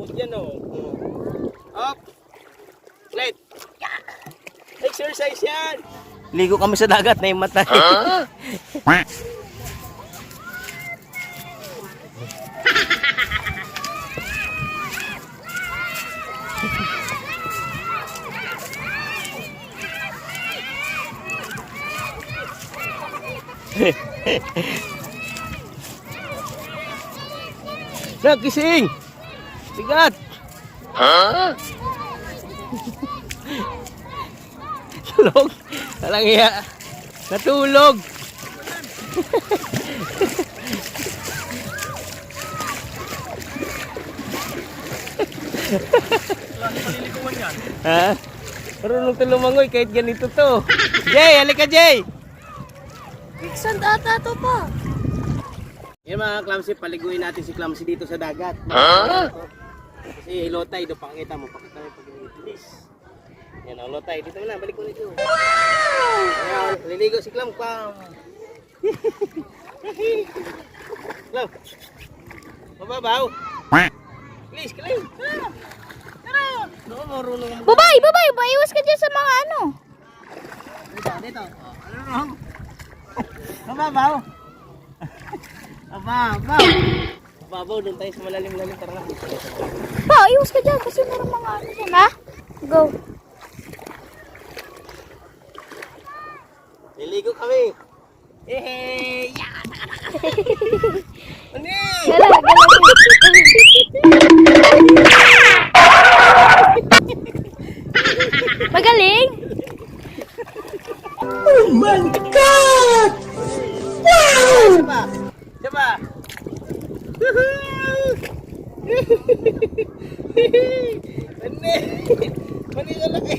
katuhod yan o. Up. Let. Exercise yan. Ligo kami sa dagat na yung mata. Nagising! Sigat! Ha? Tulog! Walang iya! Natulog! Ha? Marunong to lumangoy kahit ganito to. Jay! Halika Jay! Quicksand ata to pa. Yan mga Clamsy, paliguin natin si Clamsy dito sa dagat. Kasi low tide, pakita mo, pakita mo pag inis. Yan ang low tide, dito na, balik ko nito. Ayan, liligo si Clam. Clam, mababaw. Please, Clam. Tara! Doon, marunong. Babay! Paiwas ka dyan sa mga ano. Dito. Ano wrong? Mababaw. Mababaw, doon tayo sa malalim-lalim. Tara na. Pa, iwas ka dyan kasi meron mga ano dyan, ha? Go. Liligo kami. Hey! Ano eh? Magaling! Oh my God! Wow! Diba? Mani ka lang eh.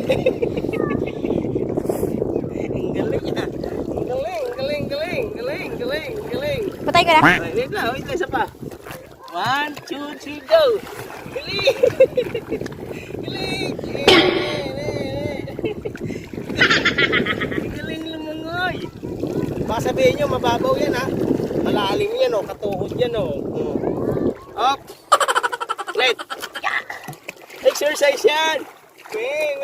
Ang galing niya. Galing. Patay ka na? Wait lang, isa pa. 1, 2, 3, go! Galing! Galing lumangoy! Baka sabihin nyo, mababaw yan ha. Malalim yan o, katuhod yan o. Up! Let! Exercise yan! Wing!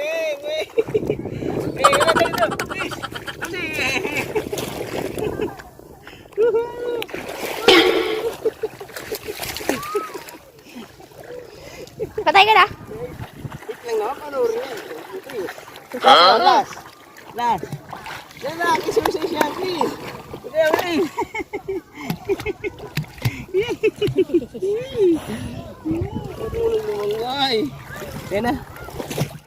Dito! Please! Patay ka na? Wait lang na, panurin yan. Last! Exercise yan, please! Okay. Yan na.